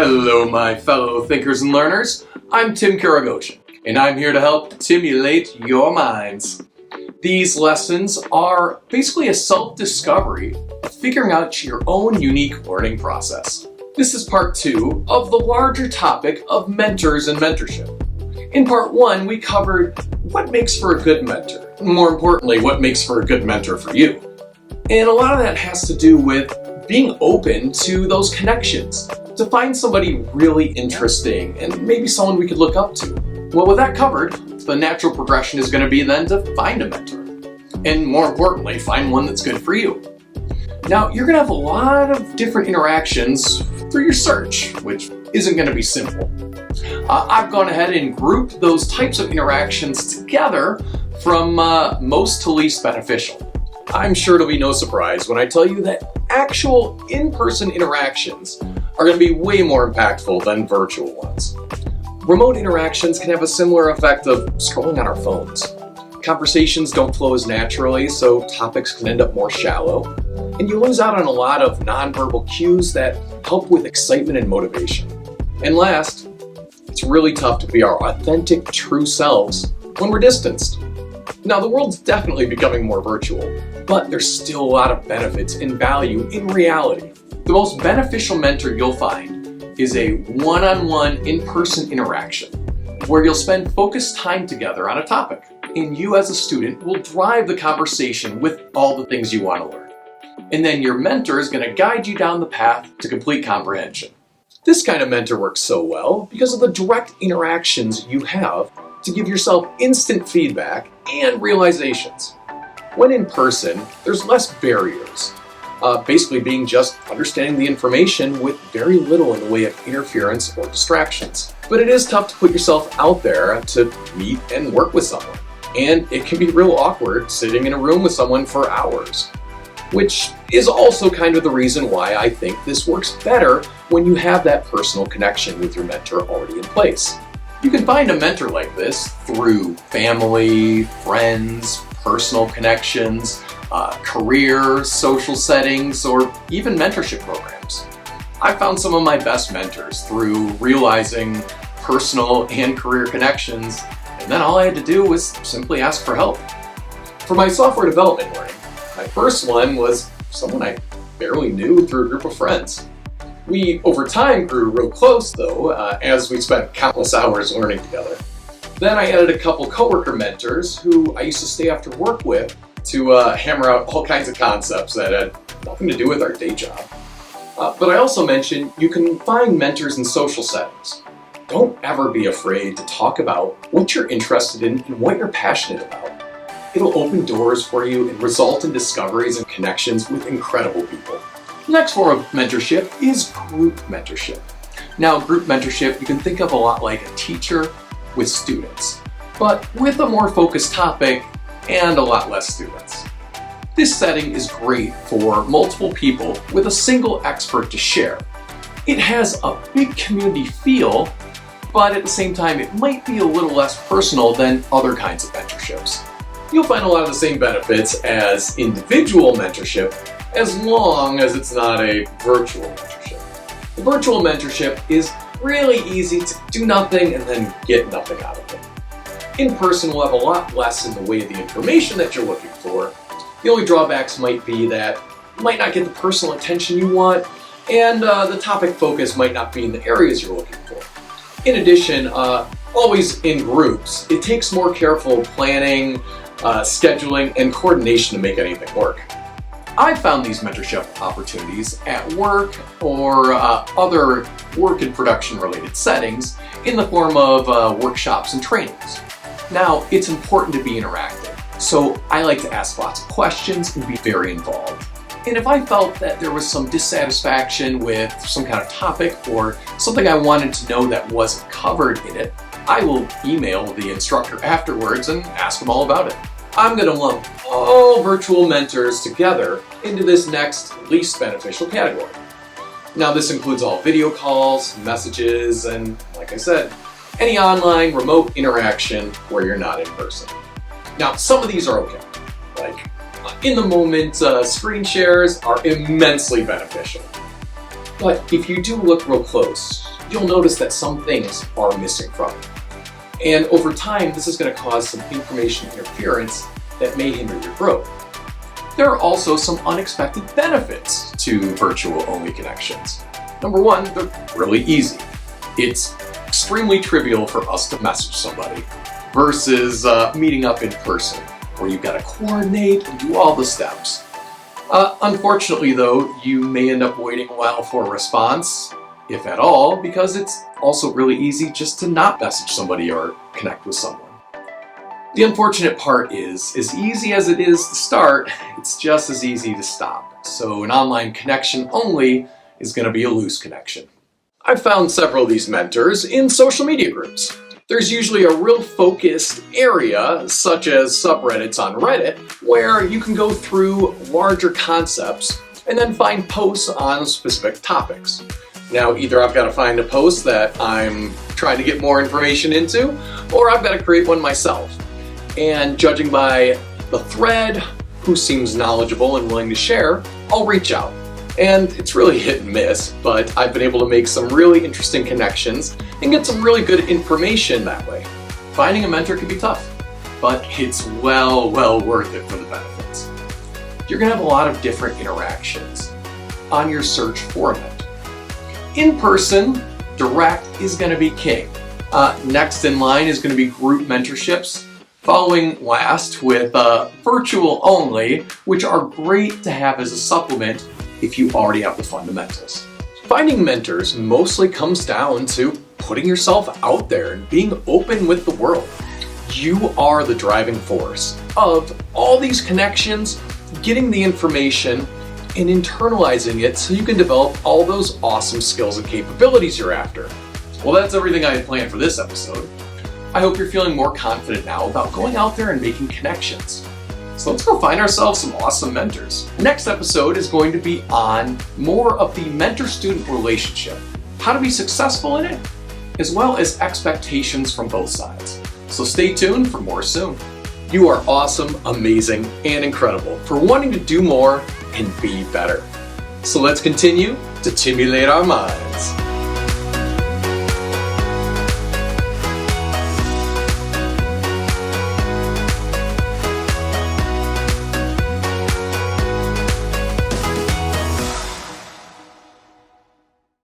Hello, my fellow thinkers and learners. I'm Tim Karagosian, and I'm here to help Timulate your minds. These lessons are basically a self-discovery of figuring out your own unique learning process. This is part 2 of the larger topic of mentors and mentorship. In part 1, we covered what makes for a good mentor, and more importantly, what makes for a good mentor for you. And a lot of that has to do with being open to those connections, to find somebody really interesting and maybe someone we could look up to. Well, with that covered, the natural progression is going to be then to find a mentor. And more importantly, find one that's good for you. Now, you're going to have a lot of different interactions through your search, which isn't going to be simple. I've gone ahead and grouped those types of interactions together from most to least beneficial. I'm sure it'll be no surprise when I tell you that actual in-person interactions are going to be way more impactful than virtual ones. Remote interactions can have a similar effect of scrolling on our phones. Conversations don't flow as naturally, so topics can end up more shallow, and you lose out on a lot of nonverbal cues that help with excitement and motivation. And last, it's really tough to be our authentic, true selves when we're distanced. Now, the world's definitely becoming more virtual, but there's still a lot of benefits and value in reality. The most beneficial mentor you'll find is a one-on-one in-person interaction where you'll spend focused time together on a topic, and you as a student will drive the conversation with all the things you want to learn. And then your mentor is going to guide you down the path to complete comprehension. This kind of mentor works so well because of the direct interactions you have to give yourself instant feedback and realizations. When in person, there's less barriers, basically being just understanding the information with very little in the way of interference or distractions. But it is tough to put yourself out there to meet and work with someone. And it can be real awkward sitting in a room with someone for hours, which is also kind of the reason why I think this works better when you have that personal connection with your mentor already in place. You can find a mentor like this through family, friends, personal connections, career, social settings, or even mentorship programs. I found some of my best mentors through realizing personal and career connections, and then all I had to do was simply ask for help. For my software development learning, my first one was someone I barely knew through a group of friends. We, over time, grew real close, though, as we spent countless hours learning together. Then I added a couple coworker mentors who I used to stay after work with to hammer out all kinds of concepts that had nothing to do with our day job. But I also mentioned you can find mentors in social settings. Don't ever be afraid to talk about what you're interested in and what you're passionate about. It'll open doors for you and result in discoveries and connections with incredible people. The next form of mentorship is group mentorship. Now, group mentorship you can think of a lot like a teacher with students, but with a more focused topic and a lot less students. This setting is great for multiple people with a single expert to share. It has a big community feel, but at the same time it might be a little less personal than other kinds of mentorships. You'll find a lot of the same benefits as individual mentorship, as long as it's not a virtual mentorship. The virtual mentorship is really easy to do nothing and then get nothing out of it. In person, we'll have a lot less in the way of the information that you're looking for. The only drawbacks might be that you might not get the personal attention you want, and the topic focus might not be in the areas you're looking for. In addition, always in groups, it takes more careful planning, scheduling, and coordination to make anything work. I've found these mentorship opportunities at work or other work and production related settings in the form of workshops and trainings. Now, it's important to be interactive, so I like to ask lots of questions and be very involved. And if I felt that there was some dissatisfaction with some kind of topic or something I wanted to know that wasn't covered in it, I will email the instructor afterwards and ask them all about it. I'm going to lump all virtual mentors together into this next least beneficial category. Now, this includes all video calls, messages, and like I said, any online remote interaction where you're not in person. Now, some of these are okay, like in the moment screen shares are immensely beneficial. But if you do look real close, you'll notice that some things are missing from it. And over time, this is going to cause some information interference that may hinder your growth. There are also some unexpected benefits to virtual-only connections. Number one, they're really easy. It's extremely trivial for us to message somebody versus meeting up in person, where you've got to coordinate and do all the steps. Unfortunately though, you may end up waiting a while for a response, if at all, because it's also really easy just to not message somebody or connect with someone. The unfortunate part is, as easy as it is to start, it's just as easy to stop. So an online connection only is going to be a loose connection. I've found several of these mentors in social media groups. There's usually a real focused area, such as subreddits on Reddit, where you can go through larger concepts and then find posts on specific topics. Now, either I've got to find a post that I'm trying to get more information into, or I've got to create one myself. And judging by the thread, who seems knowledgeable and willing to share, I'll reach out. And it's really hit and miss, but I've been able to make some really interesting connections and get some really good information that way. Finding a mentor can be tough, but it's well worth it for the benefits. You're gonna have a lot of different interactions on your search for a mentor. In person, direct is gonna be king. Next in line is gonna be group mentorships, following last with virtual only, which are great to have as a supplement if you already have the fundamentals. Finding mentors mostly comes down to putting yourself out there and being open with the world. You are the driving force of all these connections, getting the information and internalizing it so you can develop all those awesome skills and capabilities you're after. Well, that's everything I had planned for this episode. I hope you're feeling more confident now about going out there and making connections. So let's go find ourselves some awesome mentors. Next episode is going to be on more of the mentor-student relationship, how to be successful in it, as well as expectations from both sides. So stay tuned for more soon. You are awesome, amazing, and incredible for wanting to do more and be better. So let's continue to timulate our minds.